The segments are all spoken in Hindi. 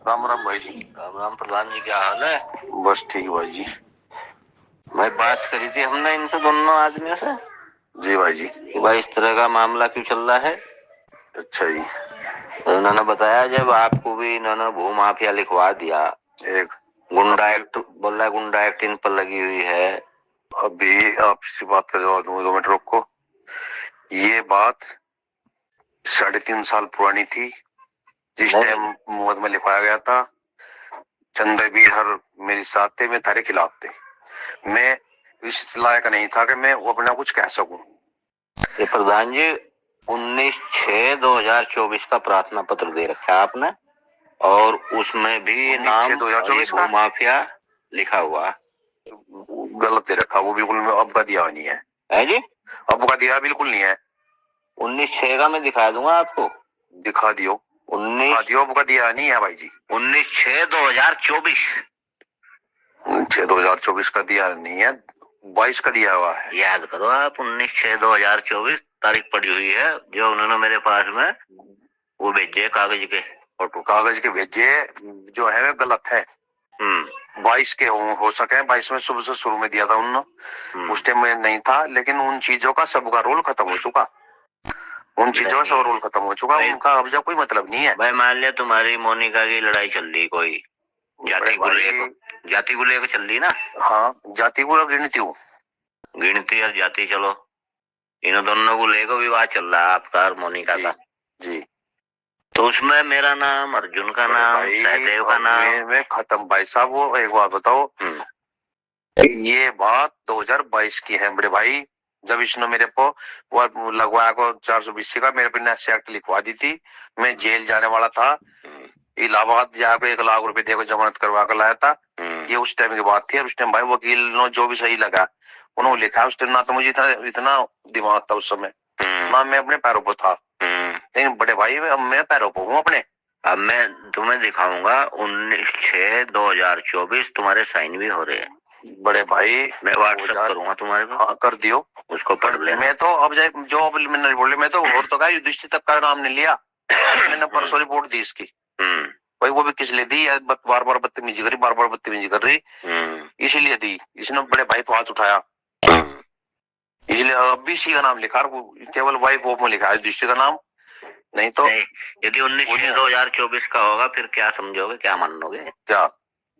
राम राम भाई जी। राम राम प्रधान जी, क्या हाल है? बस ठीक भाई जी। भाई बात करी थी हमने इनसे दोनों आदमियों से जी भाई जी। कि भाई इस तरह का मामला क्यों चल रहा है। अच्छा जी। तो उन्होंने बताया जब आपको भी इन्होंने भू माफिया लिखवा दिया, एक गुंडा एक्ट बोल रहा है, गुंडा एक्ट इन पर लगी हुई है। अभी आप इसी बात का जवाब दूंगा, 2 मिनट रुको। ये बात 3.5 साल पुरानी थी जिस टाइम मुकदमा में लिखवाया गया था। चंद्रवीर हर मेरे साथ थे, मैं थारे खिलाफ थे। मैं इस लायक नहीं था कि मैं वो अपना कुछ कह सकूं। ये प्रधान जी 19/6/2024 का प्रार्थना पत्र दे रखा है आपने, और उसमें भी नाम 19/6/2024 का माफिया लिखा हुआ गलत दे रखा। वो बिल्कुल अब का दिया नहीं है जी। अब का दिया बिल्कुल नहीं है। 19/6 का मैं दिखा दूंगा आपको। दिखा दियो। 19 अब का दिया नहीं है भाई जी। 19/6/2024 2024 का दिया नहीं है, 22 का दिया हुआ है। याद करो आप, 19/6/2024 तारीख पड़ी हुई है जो उन्होंने मेरे पास में वो भेजे कागज के फोटो। कागज के भेजे जो है गलत है। 22 के हो सके। 22 में सुबह से शुरू में दिया था उन्होंने। उस टाइम में नहीं था, लेकिन उन चीजों का सबका रोल खत्म हो चुका। उन चीजों का सब रोल खत्म हो चुका। उनका अब जा कोई मतलब नहीं है। भाई मान लिया तुम्हारी मोनिका की लड़ाई चल रही, कोई जाति को लेकर चल रही ना। हाँ, जाति को गिनती हूँ, गिनती और जाति, चलो इन दोनों को लेकर विवाद चल रहा है आपका और मोनिका का जी। तो उसमें मेरा नाम, अर्जुन का नाम, सहदेव का नाम में खत्म। भाई साहब वो एक बात बताओ, ये बात 2022 की है बड़े भाई। जब इसने मेरे को वो लगवाया को 420 का मेरे पे नेक्स्ट एक्ट लिखवा दी थी। मैं जेल जाने वाला था। इलाहाबाद जाकर 1 लाख रुपए देकर जमानत करवा कर लाया था। ये उस टाइम की बात थी। और उस टाइम भाई वकील ने जो भी सही लगा उन्होंने लिखा। उस टाइम ना तो मुझे इतना दिमाग था उस समय, ना मैं अपने पैरों पर था। लेकिन बड़े भाई मैं पैरों पर हूँ अपने। अब मैं तुम्हें दिखाऊंगा 19/6/2024 तुम्हारे साइन भी हो रहे हैं बड़े भाई। मैं व्हाट्सएप करूंगा तुम्हारे को। हाँ कर दियो, उसको पढ़ लेना। मैं तो अब जो अब मैंने बोले, मैं तो और तो क्या युधिष्ठिर तक का नाम नहीं लिया। मैंने परसों रिपोर्ट दी इसकी। भाई वो भी किस लिए दी? बार बार बदतमीजी करी, बार बार बदतमीजी कर रही, इसीलिए दी। इसने बड़े भाई को हाथ उठाया, इसलिए अब भी इसी का नाम लिखा। केवल वाइफ ऑफ में लिखा है युधिष्ठिर का नाम, नहीं तो यदि 19/6/2024 का होगा फिर क्या समझोगे, क्या मानोगे? क्या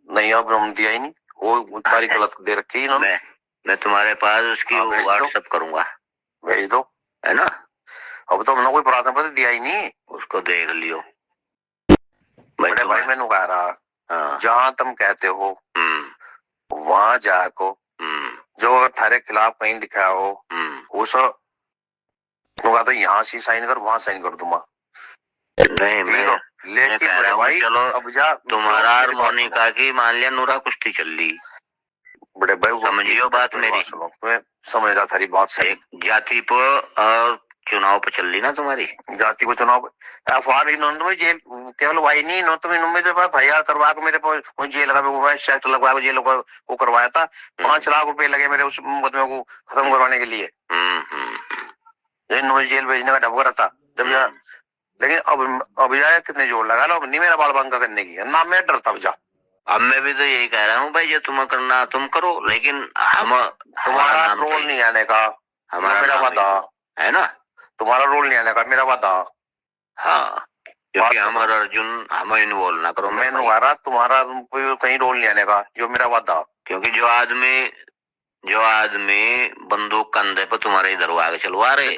नहीं, अब हम दिया ही नहीं। वो तारीख गलत दे रखी इन्होंने। मैं तुम्हारे पास उसकी व्हाट्सएप करूंगा, भेज दो, है ना। अब तो हमने कोई प्रार्थना पत्र दिया ही नहीं, उसको देख लियो। बड़े भाई मैंने कह रहा, जहाँ तुम कहते हो वहां जाको जो अगर थारे खिलाफ कहीं लिखा हो उस तो यहाँ से साइन कर, वहां साइन कर दूंगा। नहीं मैं लेकिन कह रहा भाई चलो अब जा तुम्हारा और मोनिका की मान लिया नूरा कुश्ती चल रही, बड़े भाई समझियो बात मेरी। मैं समझ रहा थारी बात सही। जाति पर और चुनाव पर चल रही ना तुम्हारी जाति को चुनाव अफवाह इन्होंने जेल केवल वाई नहीं, इन्होंने तो इन्होंने मेरे पास भैया करवा के मेरे पास जेल लगा, सेक्ट लगवा के जेल को करवाया था। 5 लाख रुपए लगे मेरे उस मुकदमे को खत्म करवाने के लिए। इन्होंने जेल भेजने का डबरा था जब जा। लेकिन अब जाए कितने जोर लगा लो, नहीं मेरा बाल बंका करने की ना, मैं डरता अब जा। अब मैं भी तो यही कह रहा हूँ भाई, जो तुम्हें करना तुम करो, लेकिन हम तुम्हारा रोल नहीं आने का, हमारा मेरा वादा है ना। तुम्हारा रोल नहीं आने का, मेरा वादा। हाँ, क्योंकि हमारा अर्जुन हमें इन्वॉल्व ना करो। मैं तुम्हारा कहीं रोल नहीं आने का, जो मेरा वादा। क्योंकि जो आदमी बंदूक कंधे पर तुम्हारे इधर आगे चलवा रहे,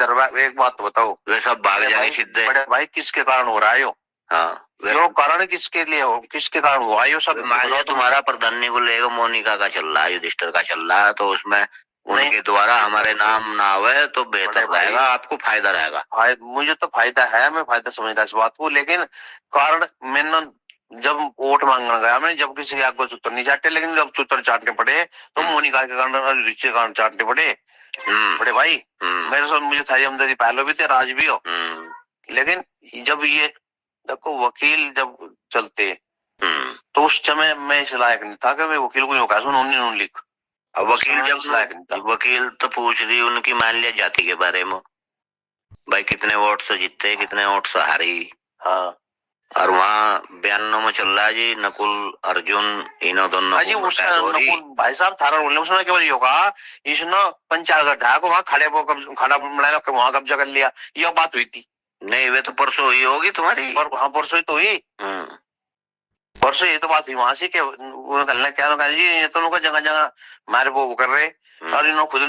एक बात तो बताओ, वे सब भाग जाएंगे सीधे। बड़े भाई किसके कारण हो रहा है यो? हाँ, जो कारण किसके लिए हो, किसके कारण हुआ यो सब? मान लिया तुम्हारा प्रधानी को लेकर मोनिका का चल रहा है, युधिष्ठिर का चल रहा है, तो उसमें उनके द्वारा हमारे नाम ना आवे तो बेहतर रहेगा, आपको फायदा रहेगा। मुझे तो फायदा है, मैं फायदा समझ रहा इस बात को। लेकिन कारण मैंने जब वोट मांगने गया, मैं जब किसी के आगे चुतर नहीं चाटे, लेकिन जब चुतर चाटने पड़े तो मोनिका के कारण, रिश्ते कारण चाटने पड़े। बड़े भाई मेरे साथ मुझे थारी हमदर्दी पहले भी थे, राज भी हो। लेकिन जब ये देखो वकील जब चलते तो उस समय मैं इस लायक नहीं था कि मैं वकील को कह सुन लिख। अब वकील तो पूछ रही उनकी मान लिया जाति के बारे में, भाई कितने वोट से जीते, कितने वोट से हारी। हाँ, और वहाँ बयानों में चल रहा है जी नकुल अर्जुन इन्हों दोनों जी उसका नकुल भाई साहब थारा बोलने उसने केवल ये कहा इसने पंचायत गड्ढा को वहाँ खड़े वो खड़ा बनाया वहाँ कब्जा कर लिया, ये बात हुई थी। नहीं वे तो परसों हुई होगी तुम्हारी। और हाँ परसों ही तो हुई। परसों ये तो बात हुई वहां से क्या क्या कहा जी ये तो लोग जगह जगह मारे वो कर रहे और इन्होंने खुद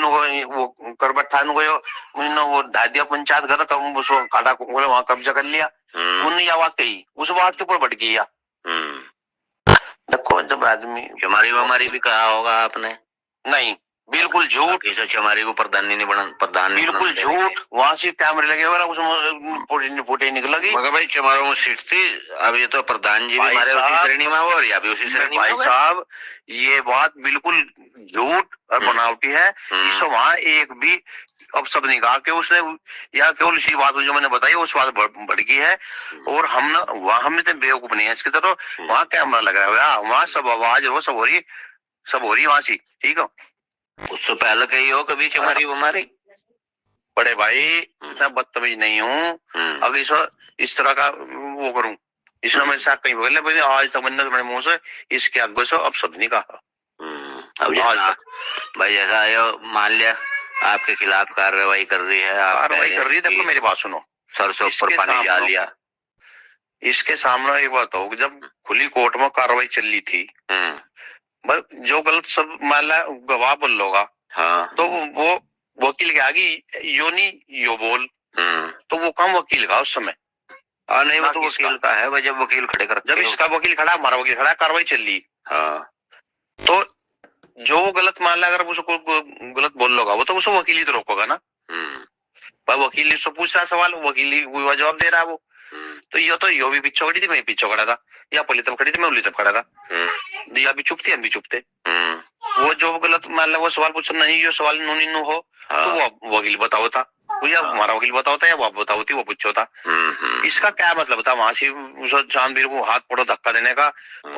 वो कर बैठा वो ढा दिया पंचायत घर कम उसको खड़ा वहाँ कब्जा कर लिया। उन्होंने ये बात कही उस बात के ऊपर भड़क गया। देखो जब आदमी हमारी भी कहा होगा आपने। नहीं बिल्कुल झूठ। हमारी को प्रधान नहीं बना प्रधान बिल्कुल झूठ। वहां से कैमरे लगे हुए उसमें फोटे निकलेगी मगर भाई चमारों में सीट थी। अब ये तो प्रधान जी भी हमारे उसी श्रेणी में हो और या भी उसी श्रेणी में। भाई साहब ये बात बिल्कुल झूठ और बनावटी है। इस वहाँ एक भी अब सब निकाह के उसने या केवल इसी बात जो मैंने बताई उस बात भड़की है। और हम ना वहाँ हमने तो बेवकूफ नहीं है इसकी तरह। वहाँ कैमरा लगा हुआ है वहाँ सब आवाज वो सब हो रही वहां से। ठीक है उससे पहले कही हो कभी चमारी हमारी। बड़े भाई मैं बदतमीज नहीं हूँ। अब इस तरह का वो करूं इसने मेरे साथ कहीं बोले भाई आज तक मैंने मेरे मुंह से इसके आगे से अब सब नहीं कहा। अब आज तक भाई जैसा आयो मान लिया आपके खिलाफ कार्रवाई कर रही है। कार्रवाई कर रही है। देखो मेरी बात सुनो सरसों ऊपर पानी डाल लिया। इसके सामने एक बात हो जब खुली कोर्ट में कार्रवाई चल रही थी जो गलत सब मान गवाह बोल लोगा। हाँ तो वो वकील के आगे यो नहीं यो बोल तो वो कम वकील का उस समय। नहीं वो तो वकील का है भाई जब वकील खड़े कर जब इसका वकील खड़ा हमारा वकील खड़ा कार्रवाई चल रही। हाँ तो जो गलत मान ला अगर उसको गलत बोल लोगा वो तो उसको वकील ही तो रोकेगा ना। भाई वकील से पूछ रहा सवाल वकील जवाब दे रहा है वो। तो यो भी पीछे खड़ी थी मैं पीछे खड़ा था या पहले तब खड़ी थी मैं उल्ली तब खड़ा था। या भी चुप थे हम भी चुप थे। वो जो गलत मान ला वो सवाल पूछ नहीं यो सवाल नो नहीं हो तो वो वकील बताओ था या हमारा वकील बताओ था या वो बताओ थी वो पूछो था। इसका क्या मतलब था वहां से चांदवीर को हाथ पड़ो धक्का देने का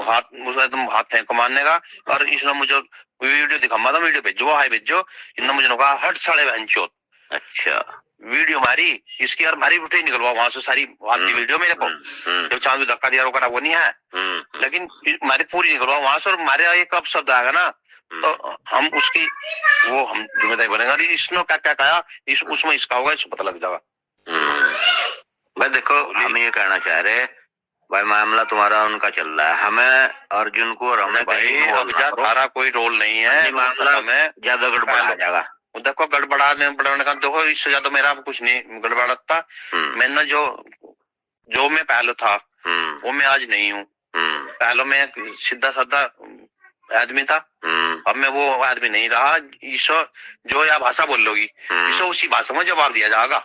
हाथ एकदम हाथ फेंक मारने का। और इसने मुझे वीडियो दिखा था वीडियो भेजो हाई भेजो इन्होंने मुझे कहा हट साले बहन चोत। अच्छा वीडियो मारी इसकी और मारी उठे निकलवा वहां से सारी आती वीडियो मेरे को जब चांद धक्का दिया रोका वो नहीं है लेकिन मारी पूरी निकलवा वहां से। और मारे एक अब शब्द आएगा ना तो हम उसकी वो हम जिम्मेदारी बनेगा। इसने क्या क्या कहा उसमें इसका होगा इसको पता लग जाएगा। भाई देखो हम ये कहना चाह रहे भाई मामला तुम्हारा उनका चल रहा है हमें अर्जुन को और हमें भाई अब सारा कोई रोल नहीं है मामला में ज्यादा गड़बड़ आ जाएगा। देखो गड़बड़ाने का देखो इससे ज्यादा मेरा कुछ नहीं गड़बड़ाता। मैंने जो मैं पहले था वो मैं आज नहीं हूँ। पहले मैं सीधा साधा आदमी था अब मैं वो आदमी नहीं रहा। ईश्वर जो या भाषा बोल लोगी ईश्वर उसी भाषा में जवाब दिया जाएगा।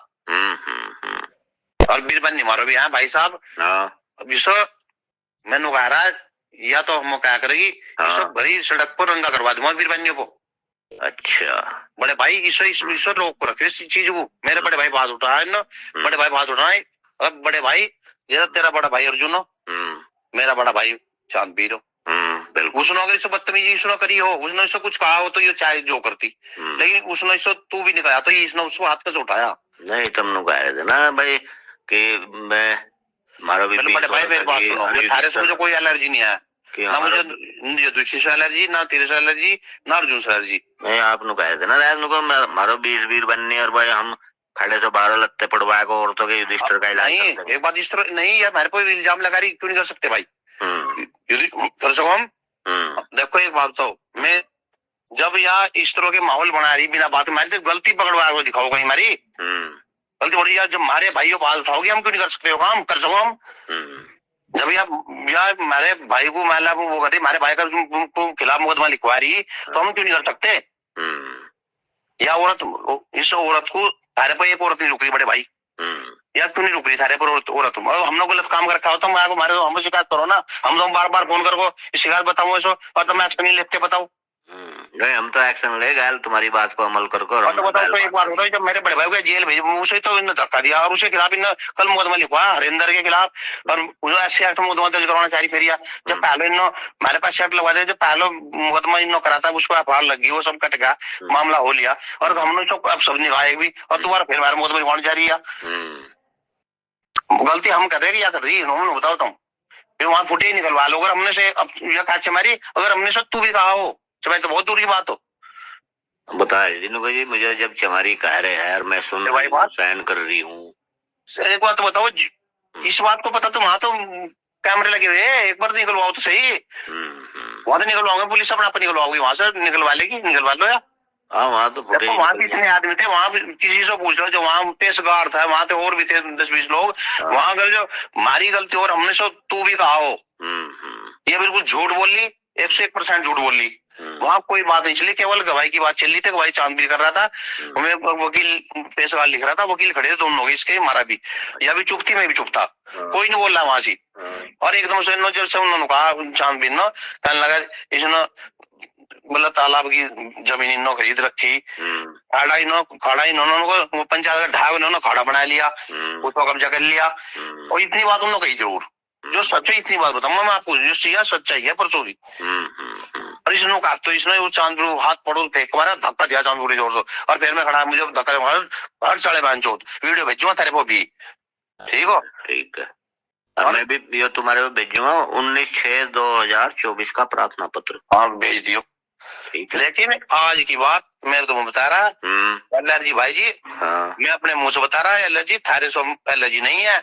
और बीरबल नहीं मारो भी है भाई साहब। अब ईश्वर मैंने कह रहा या तो हम क्या करेगी ईश्वर भरी सड़क पर रंगा करवा दूंगा बीरबल को। अच्छा बड़े भाई ईश्वर लोग को रखे इस चीज को। मेरे बड़े भाई बात उठा है ना बड़े भाई बात उठा है। अब बड़े भाई जरा तेरा बड़ा भाई अर्जुन हो मेरा बड़ा भाई चांदवीर हो। उसने अगर इसे बदतमीजी इसने करी हो उसने इसे कुछ कहा हो तो ये चाहे जो करती लेकिन उसने इसे तू भी नहीं कहा तो इसने उसको हाथ का उठाया। नहीं तुमने कहा था ना भाई कि मैं मारो भी बड़े भाई मेरी बात सुनो थारे से मुझे कोई एलर्जी नहीं है ना मुझे दूसरी से एलर्जी ना तेरे से एलर्जी ना अर्जुन से एलर्जी। नहीं आपने कहे थे ना मारो बीर बनने और भाई हम खड़े से 12 लत्ते पड़वाए को औरतों के युधिष्ठिर का इलाज नहीं एक बात इस तरह नहीं यार मेरे को इल्जाम लगा रही क्यों नहीं कर सकते भाई कर सको हम। देखो एक बात तो मैं जब यहाँ इस तरह के माहौल बना रही बिना बात हमारी तो गलती पकड़वा को दिखाओ कहीं हमारी गलती बोली यार जब हमारे भाइयों बात उठाओगे हम क्यों नहीं कर सकते हो काम कर सको हम। जब यार हमारे भाई को मान ला वो करती हमारे भाई का खिलाफ मुकदमा लिखवा रही तो हम क्यों नहीं कर सकते। या औरत इस औरत को थारे पर एक औरत नहीं रुक रही बड़े भाई यार क्यों नहीं रुक रही थारे पर औरत हम लोग गलत काम कर रखा हो तो हमारे तो हम शिकायत करो ना हम तो बार बार फोन करो शिकायत बताओ इसको और तुम एक्शन नहीं लेते बताओ। नहीं हम तो एक्शन ले गए तुम्हारी बात को अमल कर तो बताओ तो एक बात बताओ जब मेरे बड़े भाई को जेल भेज उसे तो इन्होंने धक्का दिया और उसके खिलाफ इन्होंने कल मुकदमा लिखवा हरिंदर के खिलाफ और SC एक्ट में मुकदमा दर्ज करवाना चाहिए फिर जब पहले इन्हों हमारे पास एक्ट लगवा दिया जब पहले मुकदमा इन्हों करा था उसको FIR लग गई वो सब कट गया मामला हो लिया और हमने तो अब सब निभाए भी और दोबारा फिर हमारे मुकदमा लिखवाने जा रही है। गलती हम कर रहे हैं या कर रही है उन्होंने, बताओ तुम। फिर वहां फुटे ही निकलवा लो, अगर हमने से अब यह काचे मारी, अगर हमने से तू भी कहा हो तो बहुत दूर की बात हो। बता दिनू भाई, मुझे जब चमारी कह रहे हैं और मैं सुन भाई बात सहन कर रही हूँ। एक बात तो बताओ, इस बात को पता तो वहां तो कैमरे लगे हुए हैं, एक बार तो निकलवाओ तो सही। वहां तो निकलवाओगे, पुलिस अपना आप निकलवाओगे, वहां से निकलवा लेगी, निकलवा लो यार। हाँ वहाँ तो फुटेज, वहां भी इतने आदमी थे, वहां भी किसी से पूछ लो, जो वहां पेशगार था वहां तो और भी थे 10-20 लोग। वहां अगर जो हमारी गलती और हमने सो तू भी कहा हो, ये बिल्कुल झूठ बोल ली, 101% झूठ बोल ली। वहां कोई बात नहीं चली, केवल गवाही की बात चल रही थी, गवाही चांद भी कर रहा था, हमें वकील पेशगार लिख रहा था, वकील खड़े थे दोनों, इसके मारा भी, यह भी चुप थी, मैं भी चुप था, कोई नहीं बोल रहा वहां से। और एकदम से जब से उन्होंने कहा चांद भी ना, कहने लगा इसने मतलब तालाब की जमीन इन्हों खरीद रखी, खाड़ा इन्होंने को पंचायत का ढाक इन्होंने खाड़ा बना लिया, उसको कब्जा कर लिया, और इतनी बात उन्होंने कही जरूर, जो सच है इतनी बात बताऊंगा मैं आपको, जो सिया सच्चाई है परसों की। और इसने कहा तो इसने वो चांदपुर हाथ पड़ो फेंक मारा, धक्का दिया चांदपुर जोर से, और फिर मैं खड़ा मुझे धक्का मारा, हर चढ़े बहन चौथ, वीडियो भेजूंगा तेरे को भी, ठीक हो? ठीक है, मैं भी ये तुम्हारे को भेजूंगा 19/6/2024 का प्रार्थना पत्र। हाँ भेज दियो। लेकिन आज की बात मैं तुम्हें बता रहा, एलर्जी भाई जी, मैं अपने मुंह से बता रहा, एलर्जी थारे से एलर्जी नहीं है,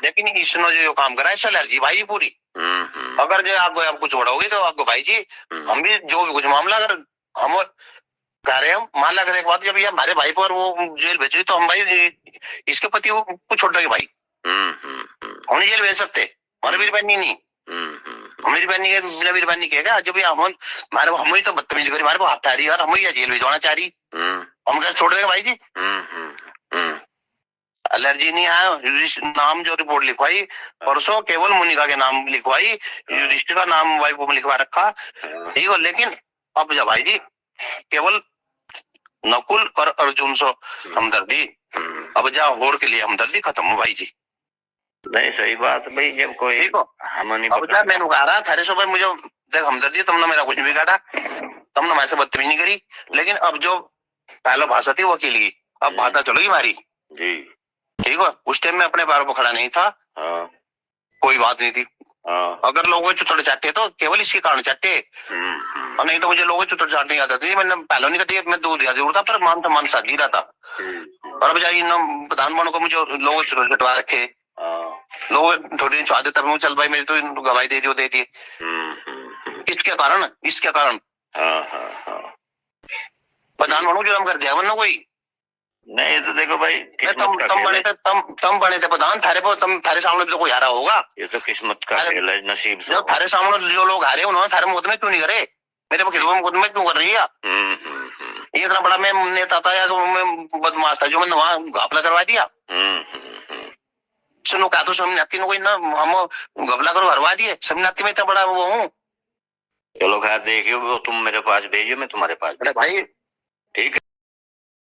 लेकिन इसने जो काम करा है एलर्जी भाई पूरी। अगर जो आप कुछ बढ़ाओगे तो आपको भाई जी, हम भी जो भी कुछ मामला अगर हम कह रहे हम मान लग रहे एक बात, जब ये हमारे भाई पर वो जेल भेजी तो हम भाई इसके पति को छोड़ देंगे भाई, हम नहीं जेल भेज सकते, हमारे मेरी बहनी नहीं, मेरी बहनी के बिना मेरी बहनी कहेगा जब हम हमारे हम ही तो बदतमीजी करी, हमारे को हाथ आ रही है, हम ही जेल भिजवाना चाह रही, हम कैसे छोड़ देंगे भाई जी? एलर्जी नहीं है, नाम जो रिपोर्ट लिखवाई परसों केवल मोनिका के नाम लिखवाई, युधिष्ठिर का नाम वाइफ को लिखवा रखा, ठीक है, लेकिन अब जब भाई जी केवल नकुल और अर्जुन से हमदर्दी, अब जा होर के लिए हमदर्दी खत्म हो भाई जी। नहीं सही बात भाई, जब कोई देखो हम नहीं अब जा मैंने कहा रहा थारे से भाई मुझे देख हमदर्दी, तुमने मेरा कुछ नहीं बिगाड़ा, तुमने हमारे से बदतमीजी नहीं करी, लेकिन अब जो पहले भाषा थी वकील की, अब भाषा चलेगी हमारी जी, ठीक है। उस टाइम में अपने पैरों पर खड़ा नहीं था, कोई बात नहीं थी। अगर लोगों चुतड़ चाटते तो केवल इसी कारण चाटते, और नहीं तो मुझे लोगों चुतड़ चाट नहीं आता था, मैंने पहले नहीं कहती, मैं दूध दिया जरूर था पर मान सम्मान साथ ही रहा था। और अब जाइए प्रधान बनो को मुझे लोगों चुतड़ चटवा रखे, लोग थोड़ी चाह देता हूँ, चल भाई मेरी तो गवाही दे दी, वो दे दी, इसके कारण, इसके कारण प्रधान बनो जो हम कर दिया वरना कोई नहीं। तो देखो भाई तम बने थे प्रधान, थारे सामने भी तो कोई हारा होगा, ये तो किस्मत का खेल है, नसीब से। जब थारे सामने जो लोग हारे उन्होंने थारे मुकदमे क्यों नहीं करे, मेरे को खिलवा मुकदमे क्यों कर रही है? ये इतना बड़ा मैं नेता था या तो मैं बदमाश था जो मैंने वहां घपला करवा दिया, सुनो कहा तो समझाती कोई ना, हम घपला करो हरवा दिए, समझाती में इतना बड़ा वो हूँ। चलो खैर देखियो, तुम मेरे पास भेजियो, मैं तुम्हारे पास। अरे भाई